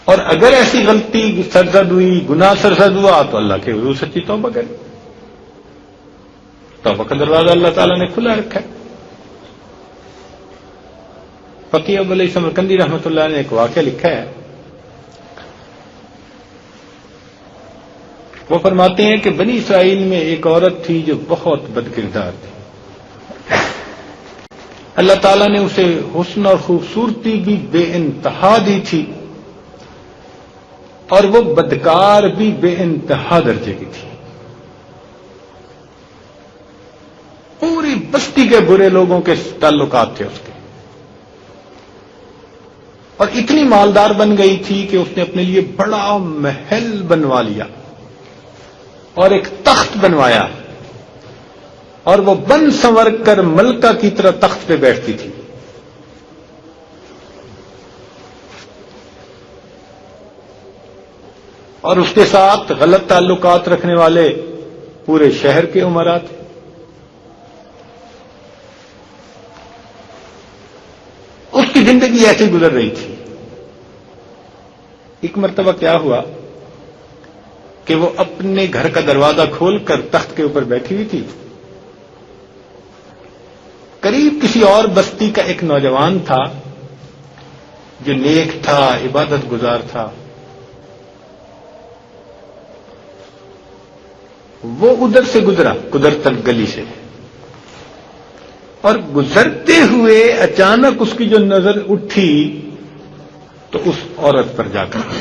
اور اگر ایسی غلطی سرزد ہوئی، گناہ سرزد ہوا، تو اللہ کے حضور سچی توبہ کرے. توبہ کا دروازہ اللہ تعالیٰ نے کھلا رکھا ہے. فقیہ ابو علی سمرقندی رحمۃ اللہ نے ایک واقعہ لکھا ہے. وہ فرماتے ہیں کہ بنی اسرائیل میں ایک عورت تھی جو بہت بد کردار تھی. اللہ تعالیٰ نے اسے حسن اور خوبصورتی بھی بے انتہا دی تھی، اور وہ بدکار بھی بے انتہا درجے کی تھی. پوری بستی کے برے لوگوں کے تعلقات تھے اس کے، اور اتنی مالدار بن گئی تھی کہ اس نے اپنے لیے بڑا محل بنوا لیا اور ایک تخت بنوایا، اور وہ بن سنور کر ملکہ کی طرح تخت پہ بیٹھتی تھی. اور اس کے ساتھ غلط تعلقات رکھنے والے پورے شہر کے امراء تھے. اس کی زندگی ایسی گزر رہی تھی. ایک مرتبہ کیا ہوا کہ وہ اپنے گھر کا دروازہ کھول کر تخت کے اوپر بیٹھی ہوئی تھی. قریب کسی اور بستی کا ایک نوجوان تھا جو نیک تھا، عبادت گزار تھا. وہ ادھر سے گزرا قدرتن گلی سے، اور گزرتے ہوئے اچانک اس کی جو نظر اٹھی تو اس عورت پر جا کر،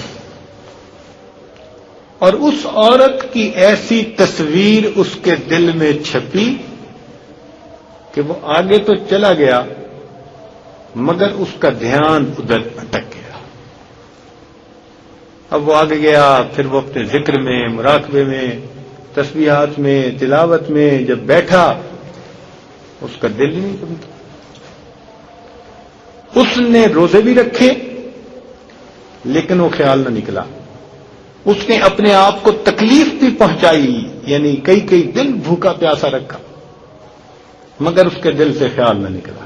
اور اس عورت کی ایسی تصویر اس کے دل میں چھپی کہ وہ آگے تو چلا گیا مگر اس کا دھیان ادھر اٹک گیا. اب وہ آگے گیا، پھر وہ اپنے ذکر میں، مراقبے میں، تسبیحات میں، تلاوت میں جب بیٹھا اس کا دل ہی نہیں سنتا. اس نے روزے بھی رکھے لیکن وہ خیال نہ نکلا. اس نے اپنے آپ کو تکلیف بھی پہنچائی، یعنی کئی دن بھوکا پیاسا رکھا مگر اس کے دل سے خیال نہ نکلا.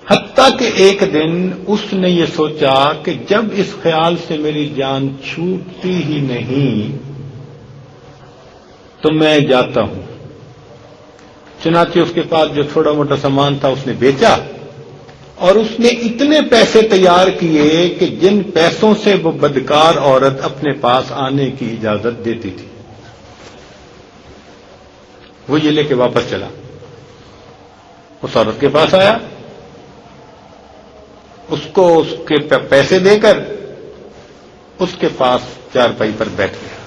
حتیٰ کہ ایک دن اس نے یہ سوچا کہ جب اس خیال سے میری جان چھوٹتی ہی نہیں تو میں جاتا ہوں. چنانچہ اس کے پاس جو تھوڑا موٹا سامان تھا اس نے بیچا، اور اس نے اتنے پیسے تیار کیے کہ جن پیسوں سے وہ بدکار عورت اپنے پاس آنے کی اجازت دیتی تھی وہ یہ لے کے واپس چلا. اس عورت کے پاس آیا، اس کو اس کے پیسے دے کر اس کے پاس چارپائی پر بیٹھ گیا،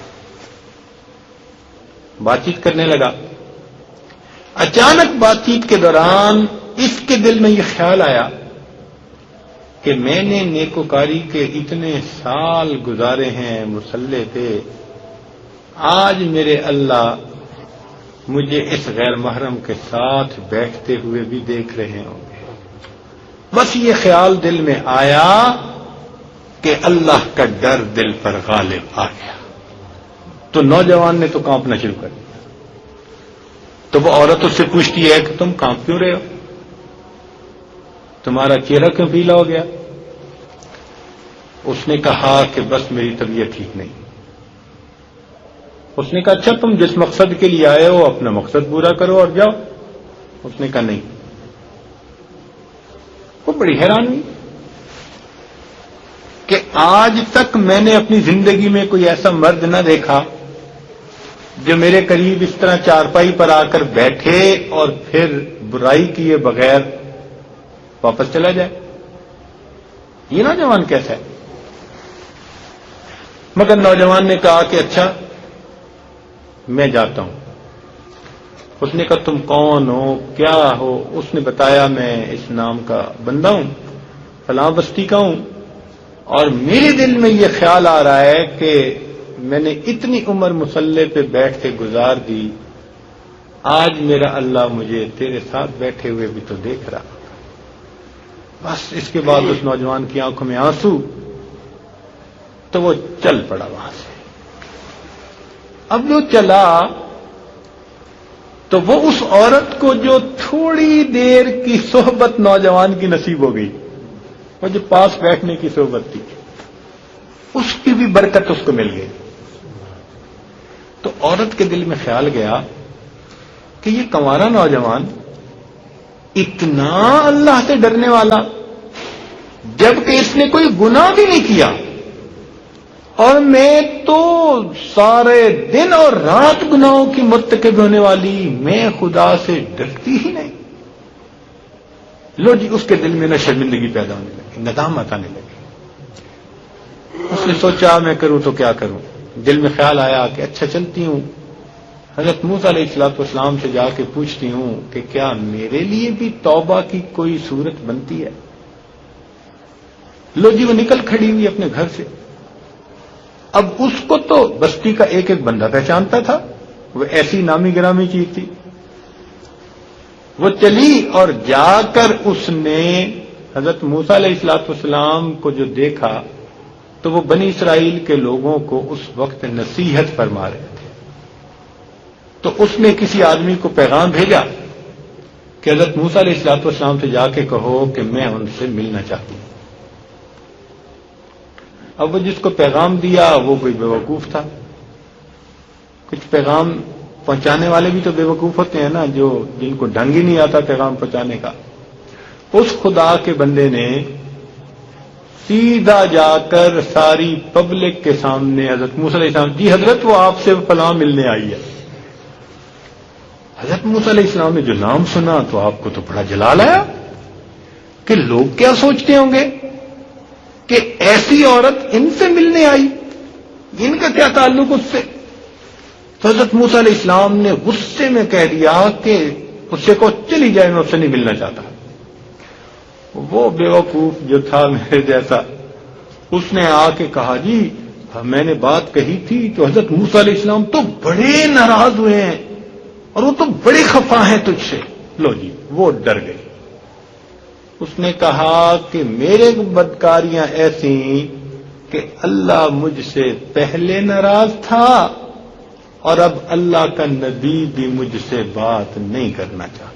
بات چیت کرنے لگا. اچانک بات چیت کے دوران اس کے دل میں یہ خیال آیا کہ میں نے نیکوکاری کے اتنے سال گزارے ہیں مصلے پہ، آج میرے اللہ مجھے اس غیر محرم کے ساتھ بیٹھتے ہوئے بھی دیکھ رہے ہوں گے. بس یہ خیال دل میں آیا کہ اللہ کا ڈر دل پر غالب آ گیا. تو نوجوان نے تو کانپنا شروع کر دیا. تو وہ عورت اس سے پوچھتی ہے کہ تم کانپ کیوں رہے ہو، تمہارا چہرہ کیوں پیلا ہو گیا؟ اس نے کہا کہ بس میری طبیعت ٹھیک نہیں. اس نے کہا اچھا تم جس مقصد کے لیے آئے ہو اپنا مقصد پورا کرو اور جاؤ. اس نے کہا نہیں. وہ بڑی حیران ہوئی کہ آج تک میں نے اپنی زندگی میں کوئی ایسا مرد نہ دیکھا جو میرے قریب اس طرح چارپائی پر آ کر بیٹھے اور پھر برائی کیے بغیر واپس چلا جائے. یہ نوجوان کیسا ہے؟ مگر نوجوان نے کہا کہ اچھا میں جاتا ہوں. اس نے کہا تم کون ہو، کیا ہو؟ اس نے بتایا میں اس نام کا بندہ ہوں، فلاں بستی کا ہوں، اور میرے دل میں یہ خیال آ رہا ہے کہ میں نے اتنی عمر مصلے پہ بیٹھ کے گزار دی، آج میرا اللہ مجھے تیرے ساتھ بیٹھے ہوئے بھی تو دیکھ رہا. بس اس کے بعد اس نوجوان کی آنکھوں میں آنسو، تو وہ چل پڑا وہاں سے. اب جو چلا تو وہ اس عورت کو جو تھوڑی دیر کی صحبت نوجوان کی نصیب ہو گئی وہ جو پاس بیٹھنے کی صحبت تھی اس کی بھی برکت اس کو مل گئی. تو عورت کے دل میں خیال گیا کہ یہ کنوارا نوجوان اتنا اللہ سے ڈرنے والا، جبکہ اس نے کوئی گناہ بھی نہیں کیا، اور میں تو سارے دن اور رات گناہوں کی مرتکب ہونے والی، میں خدا سے ڈرتی ہی نہیں. لو جی، اس کے دل میں نہ شرمندگی پیدا ہونے لگی، ندامت آنے لگی. اس نے سوچا میں کروں تو کیا کروں. دل میں خیال آیا کہ اچھا چلتی ہوں، حضرت موسیٰ علیہ الصلوۃ والسلام سے جا کے پوچھتی ہوں کہ کیا میرے لیے بھی توبہ کی کوئی صورت بنتی ہے. لو جی، وہ نکل کھڑی ہوئی اپنے گھر سے. اب اس کو تو بستی کا ایک ایک بندہ پہچانتا تھا، وہ ایسی نامی گرامی چیز تھی. وہ چلی اور جا کر اس نے حضرت موسیٰ علیہ الصلوۃ والسلام کو جو دیکھا تو وہ بنی اسرائیل کے لوگوں کو اس وقت نصیحت فرما رہے تھے. تو اس نے کسی آدمی کو پیغام بھیجا کہ حضرت موسیٰ علیہ الصلوۃ والسلام سے جا کے کہو کہ میں ان سے ملنا چاہتی ہوں. اب وہ جس کو پیغام دیا وہ کوئی بیوقوف تھا. کچھ پیغام پہنچانے والے بھی تو بیوقوف ہوتے ہیں نا، جو جن کو ڈھنگ ہی نہیں آتا پیغام پہنچانے کا. اس خدا کے بندے نے سیدھا جا کر ساری پبلک کے سامنے حضرت موسیٰ علیہ السلام، جی حضرت وہ آپ سے فلاں ملنے آئی ہے. حضرت موسیٰ علیہ السلام نے جو نام سنا تو آپ کو تو بڑا جلال آیا کہ لوگ کیا سوچتے ہوں گے کہ ایسی عورت ان سے ملنے آئی، ان کا کیا تعلق اس سے. تو حضرت موسیٰ علیہ السلام نے غصے میں کہہ دیا کہ اس سے کو چلی جائے، میں اس سے نہیں ملنا چاہتا. وہ بیوقوف جو تھا میرے جیسا، اس نے آ کے کہا جی میں نے بات کہی تھی تو حضرت موسیٰ علیہ السلام تو بڑے ناراض ہوئے ہیں اور وہ تو بڑے خفا ہیں تجھ سے. لو جی، وہ ڈر گئی. اس نے کہا کہ میرے بدکاریاں ایسی کہ اللہ مجھ سے پہلے ناراض تھا اور اب اللہ کا نبی بھی مجھ سے بات نہیں کرنا چاہتا.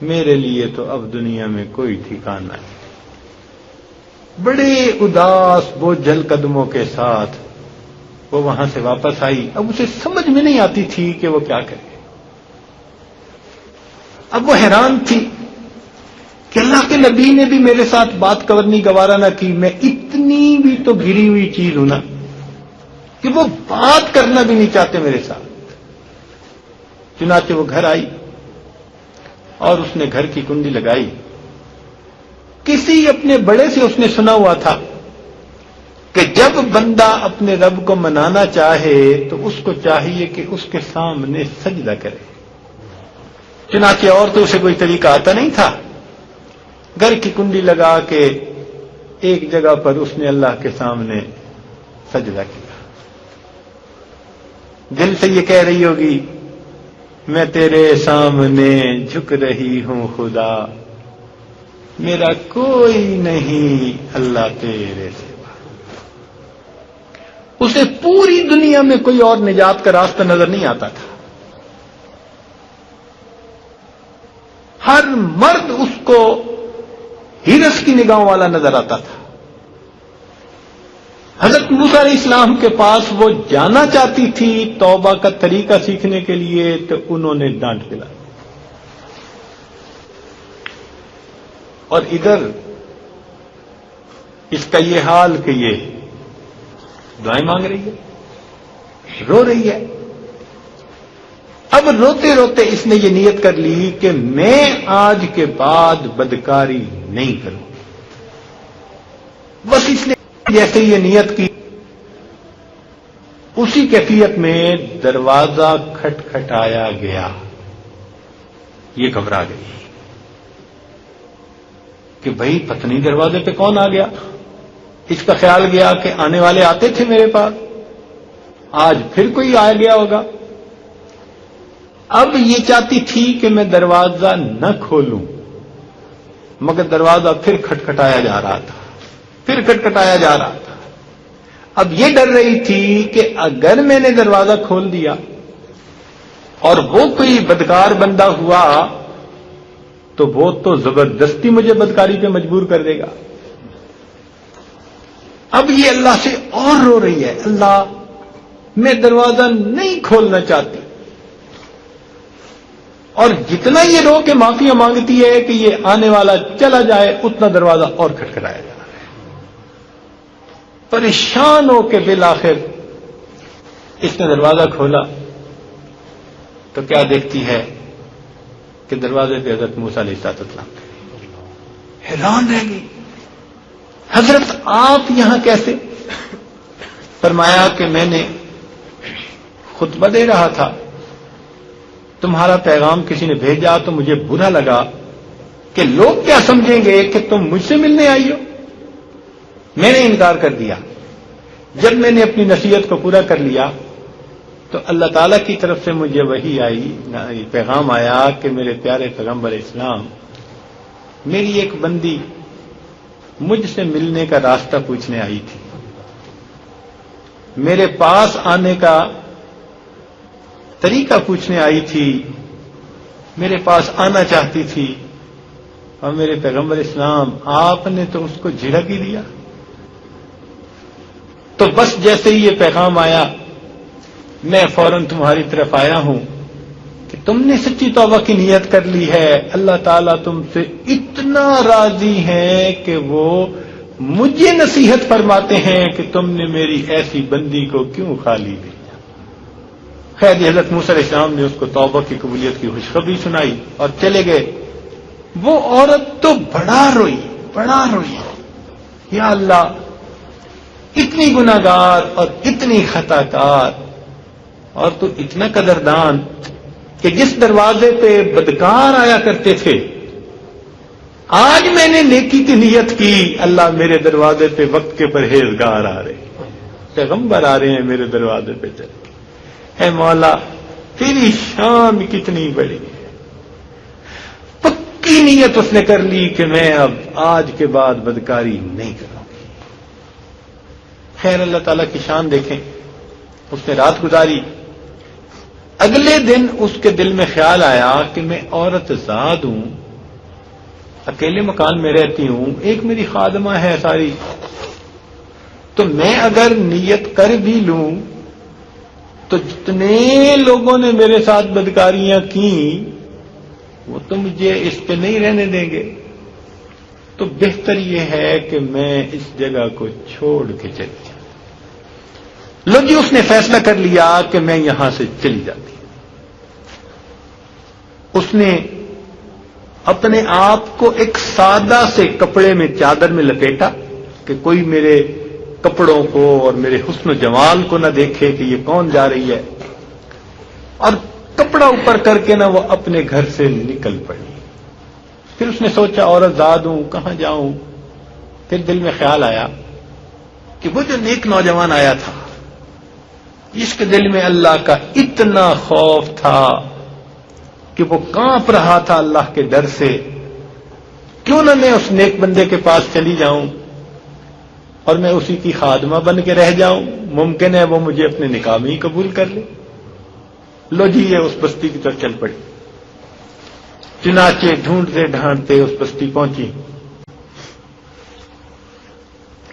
میرے لیے تو اب دنیا میں کوئی ٹھکانہ نہیں. بڑے اداس بوجھل قدموں کے ساتھ وہ وہاں سے واپس آئی. اب اسے سمجھ میں نہیں آتی تھی کہ وہ کیا کرے. اب وہ حیران تھی کہ اللہ کے نبی نے بھی میرے ساتھ بات کرنی گوارا نہ کی. میں اتنی بھی تو گری ہوئی چیز ہوں نا کہ وہ بات کرنا بھی نہیں چاہتے میرے ساتھ. چنانچہ وہ گھر آئی اور اس نے گھر کی کنڈی لگائی. کسی اپنے بڑے سے اس نے سنا ہوا تھا کہ جب بندہ اپنے رب کو منانا چاہے تو اس کو چاہیے کہ اس کے سامنے سجدہ کرے. چنانچہ اور تو اسے کوئی طریقہ آتا نہیں تھا. گھر کی کنڈی لگا کے ایک جگہ پر اس نے اللہ کے سامنے سجدہ کیا. دل سے یہ کہہ رہی ہوگی میں تیرے سامنے جھک رہی ہوں خدا، میرا کوئی نہیں اللہ تیرے سوا. اسے پوری دنیا میں کوئی اور نجات کا راستہ نظر نہیں آتا تھا. ہر مرد اس کو ہرس کی نگاہوں والا نظر آتا تھا. حضرت موسیٰ علیہ السلام کے پاس وہ جانا چاہتی تھی توبہ کا طریقہ سیکھنے کے لیے تو انہوں نے ڈانٹ دلا. اور ادھر اس کا یہ حال کہ یہ دعائیں مانگ رہی ہے، رو رہی ہے. اب روتے روتے اس نے یہ نیت کر لی کہ میں آج کے بعد بدکاری نہیں کروں. بس اس نے جیسے یہ نیت کی اسی کیفیت میں دروازہ کھٹکھٹایا گیا. یہ گھبرا گئی کہ بھئی پتہ نہیں دروازے پہ کون آ گیا. اس کا خیال گیا کہ آنے والے آتے تھے میرے پاس، آج پھر کوئی آ گیا ہوگا. اب یہ چاہتی تھی کہ میں دروازہ نہ کھولوں، مگر دروازہ پھر کھٹکھٹایا جا رہا تھا، پھر کھٹکھٹایا جا رہا تھا. اب یہ ڈر رہی تھی کہ اگر میں نے دروازہ کھول دیا اور وہ کوئی بدکار بندہ ہوا تو وہ تو زبردستی مجھے بدکاری پہ مجبور کر دے گا. اب یہ اللہ سے اور رو رہی ہے، اللہ میں دروازہ نہیں کھولنا چاہتی. اور جتنا یہ رو کے معافی مانگتی ہے کہ یہ آنے والا چلا جائے، اتنا دروازہ اور کھٹکھٹایا جا رہا ہے. پریشان ہو کے بالآخر اس نے دروازہ کھولا تو کیا دیکھتی ہے کہ دروازے پہ حضرت موسیٰ علیہ السلام. حیران رہ گئی، حضرت آپ یہاں کیسے؟ فرمایا کہ میں نے خطبہ دے رہا تھا، تمہارا پیغام کسی نے بھیجا تو مجھے برا لگا کہ لوگ کیا سمجھیں گے کہ تم مجھ سے ملنے آئی ہو. میں نے انکار کر دیا. جب میں نے اپنی نصیحت کو پورا کر لیا تو اللہ تعالیٰ کی طرف سے مجھے وحی آئی، پیغام آیا کہ میرے پیارے پیغمبر اسلام، میری ایک بندی مجھ سے ملنے کا راستہ پوچھنے آئی تھی، میرے پاس آنے کا طریقہ پوچھنے آئی تھی، میرے پاس آنا چاہتی تھی، اور میرے پیغمبر اسلام آپ نے تو اس کو جھڑک ہی دیا. تو بس جیسے ہی یہ پیغام آیا میں فوراً تمہاری طرف آیا ہوں کہ تم نے سچی توبہ کی نیت کر لی ہے. اللہ تعالیٰ تم سے اتنا راضی ہے کہ وہ مجھے نصیحت فرماتے ہیں کہ تم نے میری ایسی بندی کو کیوں خالی دیا. خیر حضرت موسیٰ علیہ السلام نے اس کو توبہ کی قبولیت کی خوشخبری سنائی اور چلے گئے. وہ عورت تو بڑا روئی، یا اللہ اتنی گناہگار اور اتنی خطا کار، اور تو اتنا قدردان کہ جس دروازے پہ بدکار آیا کرتے تھے آج میں نے نیکی کی نیت کی، اللہ میرے دروازے پہ وقت کے پرہیزگار آ رہے ہیں، پیغمبر آ رہے ہیں میرے دروازے پہ چل کے. اے مولا تیری شان کتنی بڑی ہے. پکی نیت اس نے کر لی کہ میں اب آج کے بعد بدکاری نہیں کروں گی. خیر اللہ تعالیٰ کی شان دیکھیں، اس نے رات گزاری. اگلے دن اس کے دل میں خیال آیا کہ میں عورت زاد ہوں، اکیلے مکان میں رہتی ہوں، ایک میری خادمہ ہے ساری، تو میں اگر نیت کر بھی لوں تو جتنے لوگوں نے میرے ساتھ بدکاریاں کی وہ تو مجھے اس پہ نہیں رہنے دیں گے، تو بہتر یہ ہے کہ میں اس جگہ کو چھوڑ کے چلی جاؤں. لو جی اس نے فیصلہ کر لیا کہ میں یہاں سے چلی جاتی. اس نے اپنے آپ کو ایک سادہ سے کپڑے میں چادر میں لپیٹا کہ کوئی میرے کپڑوں کو اور میرے حسن و جمال کو نہ دیکھے کہ یہ کون جا رہی ہے، اور کپڑا اوپر کر کے نہ وہ اپنے گھر سے نکل پڑی. پھر اس نے سوچا عورت زاد ہوں، کہاں جاؤں. پھر دل میں خیال آیا کہ وہ جو نیک نوجوان آیا تھا جس کے دل میں اللہ کا اتنا خوف تھا کہ وہ کانپ رہا تھا اللہ کے ڈر سے، کیوں نہ میں اس نیک بندے کے پاس چلی جاؤں اور میں اسی کی خادمہ بن کے رہ جاؤں، ممکن ہے وہ مجھے اپنے نکاح میں ہی قبول کر لے. لو جی یہ اس بستی کی طرف چل پڑی. چنانچہ ڈھونڈتے ڈھانڈتے اس بستی پہنچی،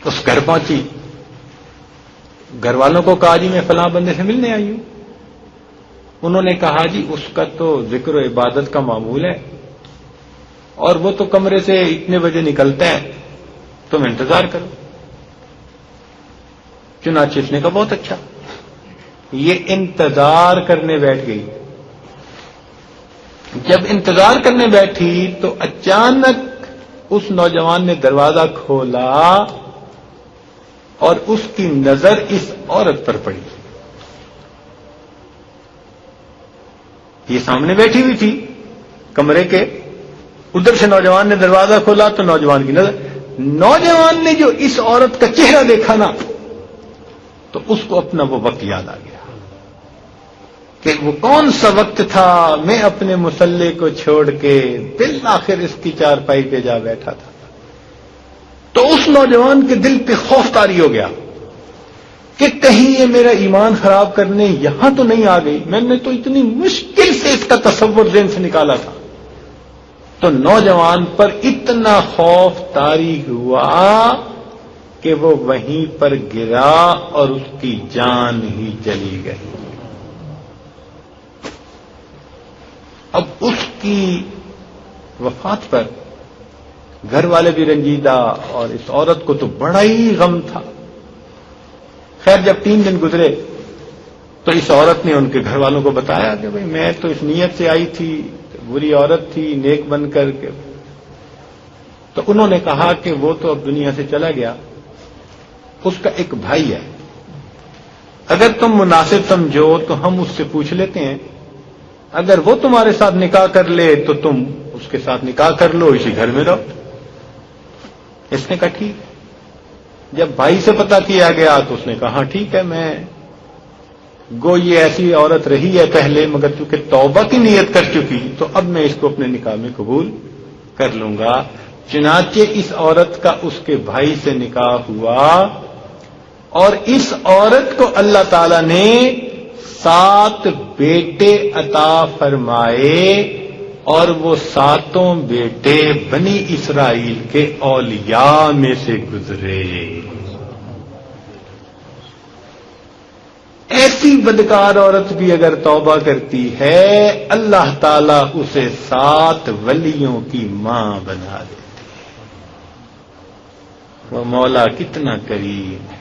اس گھر پہنچی. گھر والوں کو کہا جی میں فلاں بندے سے ملنے آئی ہوں. انہوں نے کہا جی اس کا تو ذکر و عبادت کا معمول ہے اور وہ تو کمرے سے اتنے بجے نکلتا ہے، تم انتظار کرو. چنانچہ اس نے کہا بہت اچھا. یہ انتظار کرنے بیٹھ گئی. جب انتظار کرنے بیٹھی تو اچانک اس نوجوان نے دروازہ کھولا اور اس کی نظر اس عورت پر پڑی. یہ سامنے بیٹھی ہوئی تھی کمرے کے، ادھر سے نوجوان نے دروازہ کھولا تو نوجوان کی نظر، نوجوان نے جو اس عورت کا چہرہ دیکھا نا تو اس کو اپنا وہ وقت یاد آ گیا کہ وہ کون سا وقت تھا میں اپنے مصلے کو چھوڑ کے بالآخر اس کی چارپائی پہ جا بیٹھا تھا. تو اس نوجوان کے دل پہ خوف طاری ہو گیا کہ کہیں یہ میرا ایمان خراب کرنے یہاں تو نہیں آ گئی، میں نے تو اتنی مشکل سے اس کا تصور ذہن سے نکالا تھا. تو تو نوجوان پر اتنا خوف طاری ہوا کہ وہ وہیں پر گرا اور اس کی جان ہی چلی گئی۔ اب اس کی وفات پر گھر والے بھی رنجیدہ اور اس عورت کو تو بڑا ہی غم تھا۔ خیر جب 3 دن گزرے تو اس عورت نے ان کے گھر والوں کو بتایا کہ بھئی میں تو اس نیت سے آئی تھی، بری عورت تھی نیک بن کر کے۔ تو انہوں نے کہا کہ وہ تو اب دنیا سے چلا گیا، اس کا ایک بھائی ہے، اگر تم مناسب سمجھو تو ہم اس سے پوچھ لیتے ہیں، اگر وہ تمہارے ساتھ نکاح کر لے تو تم اس کے ساتھ نکاح کر لو، اسی گھر میں رہو۔ اس نے کہا ٹھیک۔ جب بھائی سے پتہ کیا گیا تو اس نے کہا ٹھیک ہے، میں گو یہ ایسی عورت رہی ہے پہلے مگر چونکہ توبہ کی نیت کر چکی تو اب میں اس کو اپنے نکاح میں قبول کر لوں گا۔ چنانچہ اس عورت کا اس کے بھائی سے نکاح ہوا اور اس عورت کو اللہ تعالی نے 7 بیٹے عطا فرمائے اور وہ 7 بیٹے بنی اسرائیل کے اولیاء میں سے گزرے۔ ایسی بدکار عورت بھی اگر توبہ کرتی ہے اللہ تعالیٰ اسے 7 ولیوں کی ماں بنا دیتے۔ وہ مولا کتنا کریم ہے۔